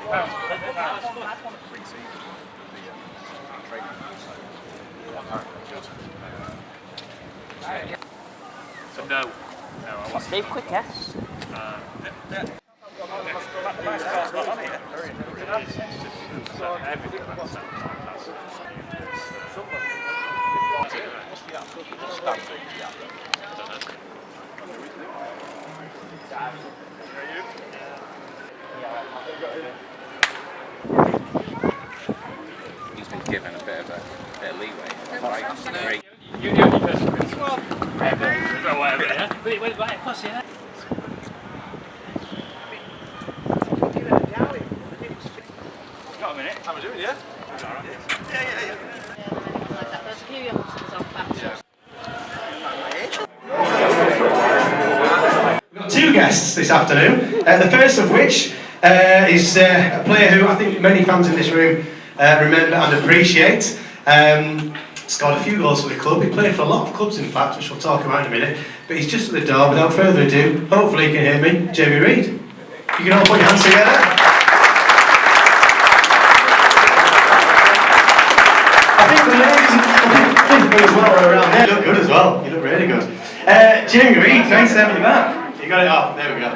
So no, I want Steve, quick guess. He's been given a bit of leeway. Right. You do it first. Whatever, yeah? Wait, plus, yeah? Got a minute? How am I doing, yeah? Yeah. There's a few youngsters on back. We've got two guests this afternoon. The first of which is a player who I think many fans in this room remember and appreciate. Scored a few goals for the club. He played for a lot of clubs, in fact, which we'll talk about in a minute. But he's just at the door. Without further ado, hopefully you can hear me, Jamie Reid. You can all put your hands together. I think the ladies as well are around there. You look good as well. You look really good. Jamie Reid, nice to have you back. You got it off. There we go.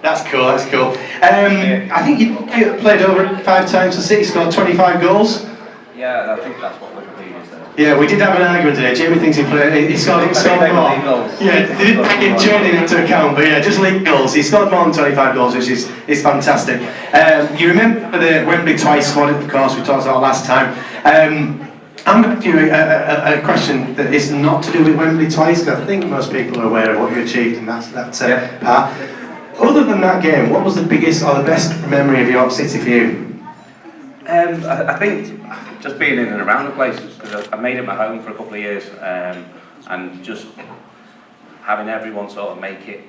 That's cool. That's cool. I think you played over 5 times for City, scored 25 goals. Yeah, I think that's what Wikipedia said. Yeah, we did have an argument today. Jamie thinks he played. He scored more. Yeah, they didn't take in training into account, but yeah, just league goals. He scored more than 25 goals, which is fantastic. You remember the Wembley twice squad, of course, we talked about last time. I'm going to give you a question that is not to do with Wembley twice, because I think most people are aware of what you achieved in that part. Other than that game, what was the biggest or the best memory of York City for you? I think just being in and around the place, because I made it my home for a couple of years, and just having everyone sort of make it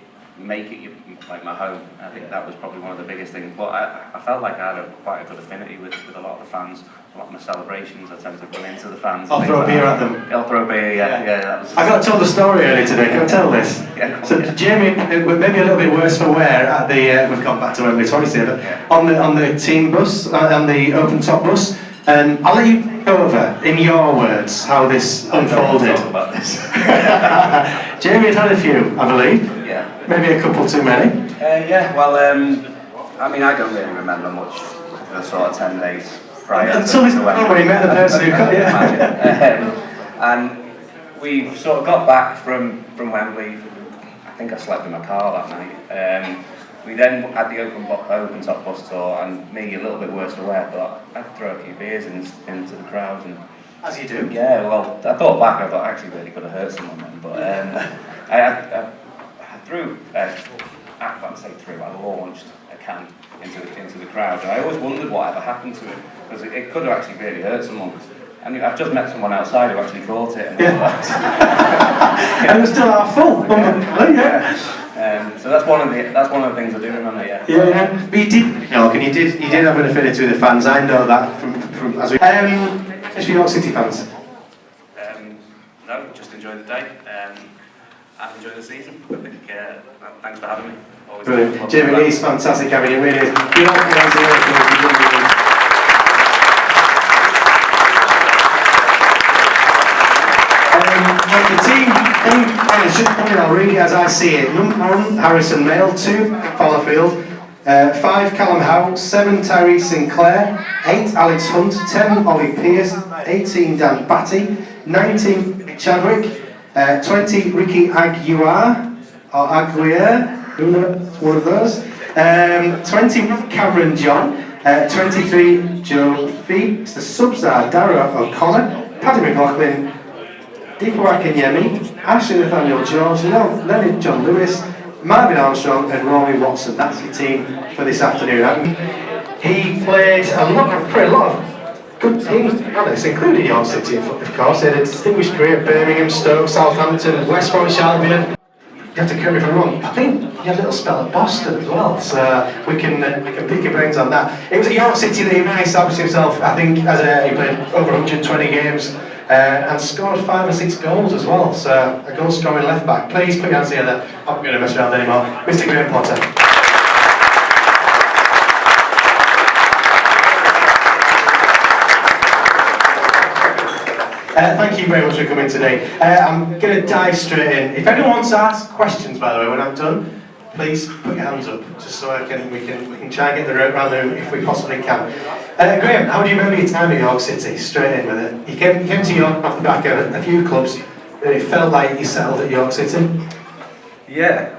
like my home. I think that was probably one of the biggest things. But I felt like I had quite a good affinity with a lot of the fans. A lot of my celebrations, I tend to run into the fans. I'll throw a beer at them. I'll throw a beer, yeah. That was I got told the story earlier today. Can I tell this? Yeah. So Jamie, maybe a little bit worse for wear at the. We've gone back to Wembley twice here, but on the team bus, on the open top bus, and I'll let you go over in your words how this unfolded. Talk about this. Jamie had a few, I believe. Yeah. Maybe a couple too many. Well, I mean, I don't really remember much for the sort of 10 days prior until this moment when he met the person who cut you. And we sort of got back from Wembley. I think I slept in my car that night. We then had the open top bus tour, and me a little bit worse for wear, but I'd throw a few beers into the crowd. And as you do. Yeah, well, I thought back, I thought actually really could have hurt someone then, but I threw, I launched a can into the crowd, and I always wondered whatever happened to it, because it could have actually really hurt someone. And I've just met someone outside who actually caught it. And and it was still half full. Yeah. So that's one of the things I do remember. Yeah. Yeah. But you did have an affinity with the fans. I know that from as we. Just for York City fans. No, just enjoy the day and enjoy the season. I think. Thanks for having me. Always brilliant. Jamie Lee's fantastic having you. Really is. The team, really as I see it, number 1, Harrison Mail, 2, Fallowfield, 5, Callum Howe, 7, Tyrese Sinclair, 8, Alex Hunt, 10, Ollie Pearce, 18, Dan Batty, 19, Chadwick, 20, Ricky Aguiar, or Aguiar, who knows, one of those, 20, Cameron John, 23, Joe Fee, the subs are Dara O'Connor, Paddy McLaughlin, Deepa Akinyemi, Ashley Nathaniel George, Leonard John Lewis, Marvin Armstrong and Rory Watson. That's your team for this afternoon. He played for a lot of good teams, to be honest, including York City, of course. He had a distinguished career at Birmingham, Stoke, Southampton, West Bromwich Albion. You have to correct me if I'm wrong. I think he had a little spell at Boston as well, so we can pick your brains on that. It was at York City that he really established himself. I think he played over 120 games. And scored 5 or 6 goals as well, so a goal scoring left back. Please put your hands together. I'm not going to mess around anymore. Mr. Graham Potter. Thank you very much for coming today. I'm going to dive straight in. If anyone wants to ask questions, by the way, when I'm done, please put your hands up, just so we can try and get the rope around the room if we possibly can. Graham, how do you remember your time at York City? Straight in with it. You came to York off the back of a few clubs, and it felt like you settled at York City. Yeah,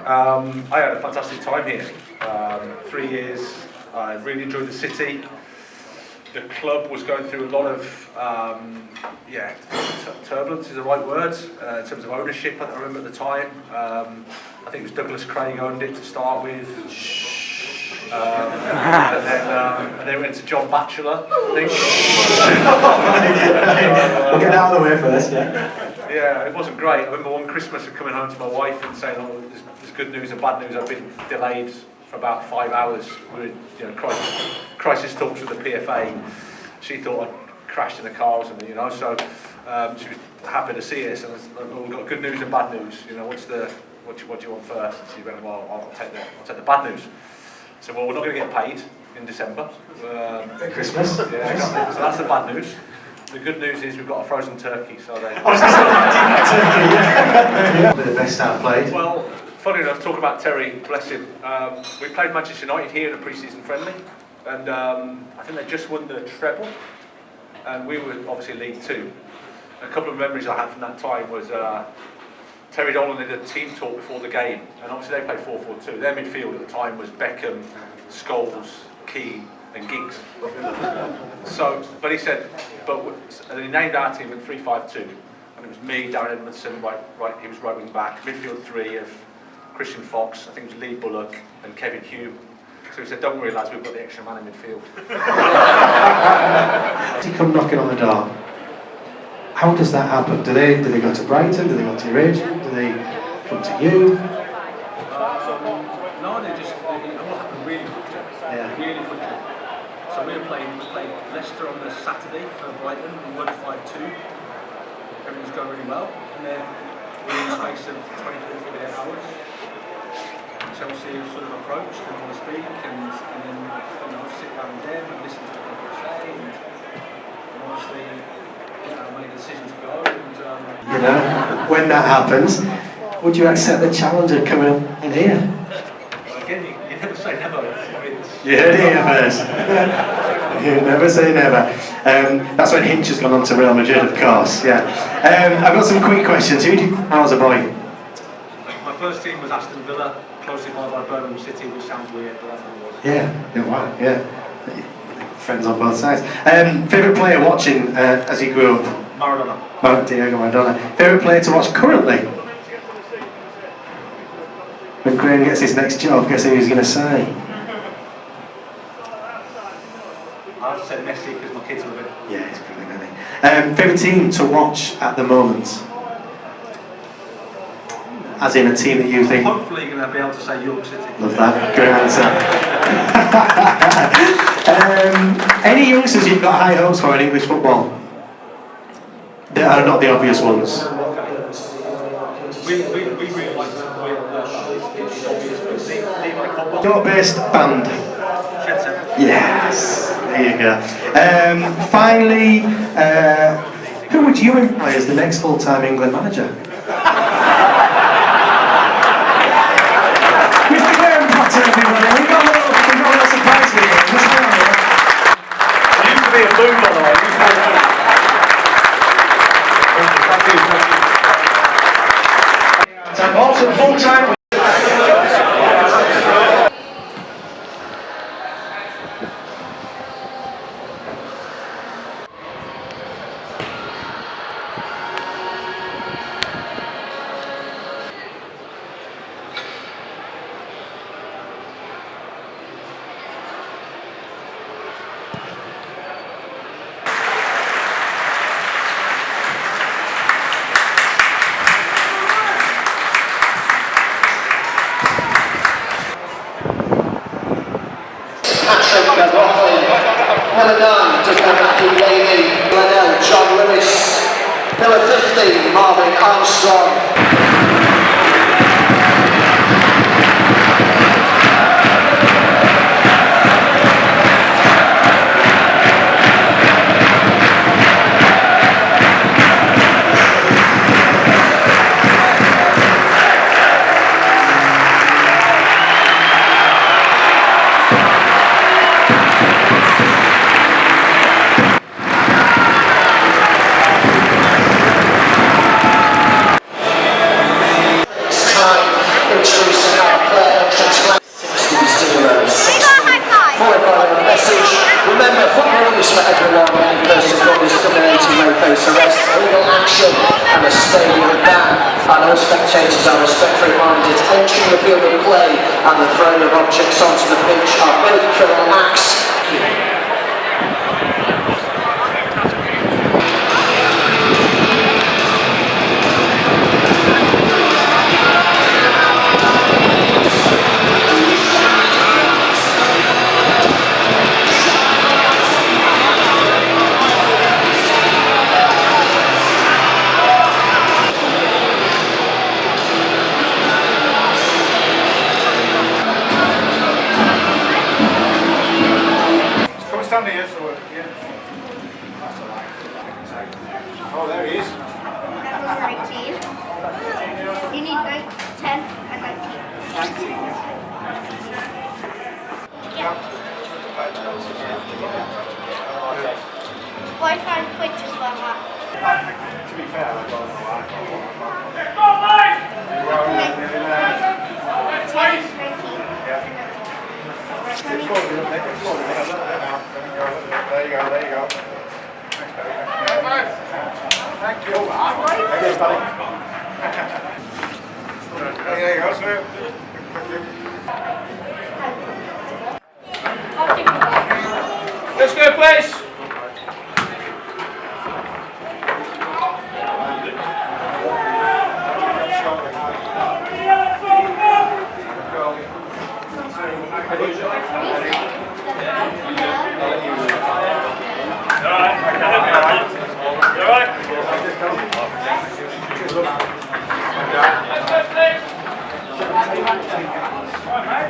I had a fantastic time here. 3 years, I really enjoyed the city. The club was going through a lot of, turbulence is the right word, in terms of ownership, I remember at the time. I think it was Douglas Craig owned it to start with. And then went to John Batchelor, I think. We'll get out of the way first, yeah. Yeah, it wasn't great. I remember one Christmas coming home to my wife and saying, "Oh, there's good news and bad news. I've been delayed for about 5 hours. We were, crisis talks with the PFA. She thought I'd crashed in a car or something, So she was happy to see us, and I said, "Well, we've got good news and bad news. What do you want first?" And she went, "Well, I'll take the bad news." So, well, we're not going to get paid in December. Christmas. Yeah, so that's the bad news. The good news is we've got a frozen turkey, so they... The best I've played. Well, funny enough, talking about Terry, bless him, we played Manchester United here in a pre-season friendly, and I think they just won the treble, and we were obviously League Two. A couple of memories I had from that time was Terry Dolan did a team talk before the game, and obviously they played 4-4-2. Their midfield at the time was Beckham, Scholes, Keane, and Giggs. So, but he said, and he named our team at 3-5-2, and it was me, Darren Edmondson, right, he was right wing back, midfield three of Christian Fox, I think it was Lee Bullock and Kevin Hume. So he said, "Don't worry lads, we've got the extra man in midfield." To come knocking on the door, how does that happen? Do they go to Brighton? Do they go to your agent? Do they come to you? No, it all happened really quickly. Yeah. Really quickly. So we played Leicester on the Saturday for Brighton. We won 5-2. Everything was going really well. And then within the space of 24-48 hours, Chelsea sort of approached and want to speak, and then I'll sit down with them and listen to what they're saying. And obviously, made a decision to go. And, when that happens, would you accept the challenge of coming in here? Well, again, you never say never. You heard it here first. You never say never. That's when Hinch has gone on to Real Madrid, of course. Yeah. I've got some quick questions. Who did you know as a boy? my first team was Aston Villa, closely followed by Birmingham City, which sounds weird, but that's what it was. Yeah. Wow. Yeah. Friends on both sides. Favourite player watching as you grew up? Maradona. Diego Maradona. Favourite player to watch currently? When Graham gets his next job, guess who he's going to say? I'll say Messi because my kids love it. Yeah, he's brilliant, isn't he? Favourite team to watch at the moment? As in a team that you think... Hopefully you're going to be able to say York City. Love that, great answer. Any youngsters you've got high hopes for in English football? That are not the obvious ones. We really like to it's obvious, but Levi Cobbold. York-based band. Yes, there you go. Finally, who would you employ as the next full-time England manager? Mr. Graham Potter, everybody. We've got a little surprise for you. It used to be a boom, by the way. Time also full-time. Number 9, just Matthew Leahy, Glenell, John Lewis, number 15, Marvin Armstrong. face arrest, illegal action and a stadium ban. And all spectators are respectfully reminded entering the field of play and the throwing of objects onto the pitch are both criminal acts. Stand here, so yeah. That's all right. Oh, there he is. That was 19. You need 10 and 19. 19. Yeah. Why find pictures like that? To be fair, I don't know why. 10, 19. Yeah. There you go, there you go. Thank you. There buddy. There you go, sir. Let's go, please.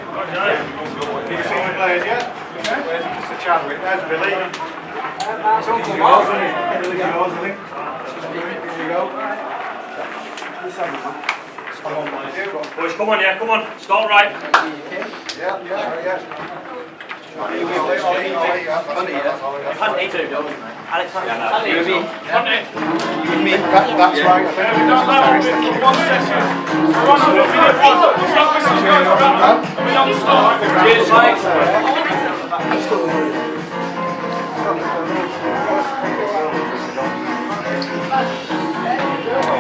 Can you see the players yet? Where's Mr. Chadwick? There's Billy. It's all yours, isn't it? Billy's yours, I think. Here you go. Boys, come on, yeah, come on. Start right. Yeah. Hunt A2, don't you, mate? Alex Hunt. You and me. Hunt it. You and me. That's right. I think we've One session. We'll start with some guys around. We're on the start. Cheers, mate.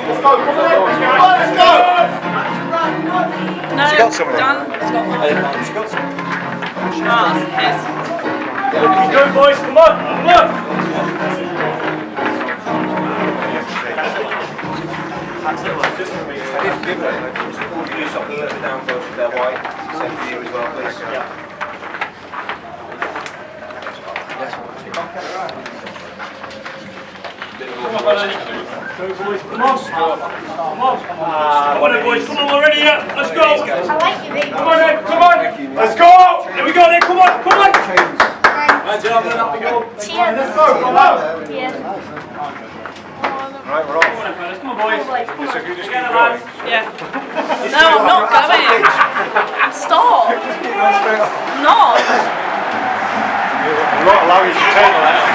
Let's go, come on, let's go! No, She got some of them. done. It's got one. She got some. Ah, yes. Keep going, boys. Come on. Come on. I did give them, can you stop a little bit down for their white, same for you as well, please? Yeah. Come on, boys. Come on. Come on. Come on, then, boys. Come on, we're ready yet. Let's go. I like you, baby. Come on, then. Come on. Let's go. Here we go, then. Come on. Come on. Right, gentlemen, up we go. Cheers. Let's go, come on! Yeah. Right, we're Come off. on, fellas. Come on, boys. So if you just keep Together, going. lads. Yeah. No, I'm not going. Stop. Not. We'll not allow you to turn left.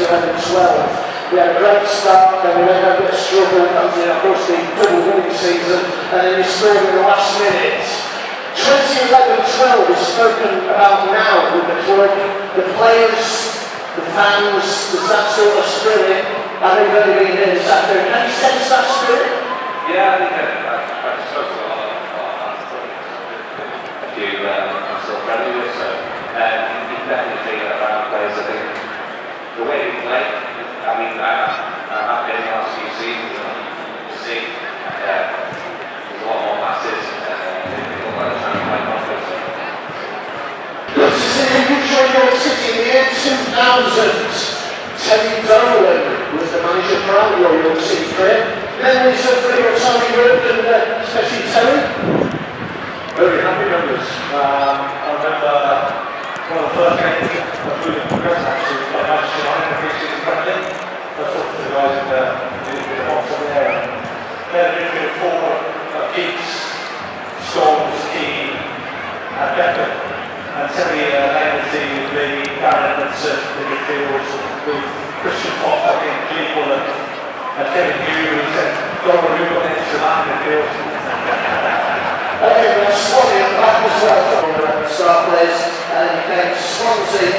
11-12. We had a great start, then we went a bit of struggle, and of course the double winning season, and then we scored in the last minute. 2011-12 is spoken about now with the club, the players, the fans, there's that sort of spirit. I think they've been here this afternoon. Can you sense that spirit? Yeah, I think I spoke to a lot of fans, a few I'm still friendly with, so you can definitely feel it around the place. I think the way we play, I mean, I've been in the last few seasons, you see, there's a lot more passes, people are trying to play confidence. This is an English Radio City in the year 2000. Terry Dolan was the manager for our Royal City career. Memories of your time you worked, and especially Terry? Very happy memories. I remember one of the first games of moving progress actually got Manchester United in the pre-season friendly. I talked to the guys in the box over there. They had a midfield four of Keats, Scholes, Keane and Beckham. And Terry nailed the Darren Edmondson in the midfield with Christian Fox, I think, Lee Bullock and Kevin Hughes, who said, "Go on, you've got an extra man in the field." Okay, we have Swansea at the back as well. Start players, and then you came to Swansea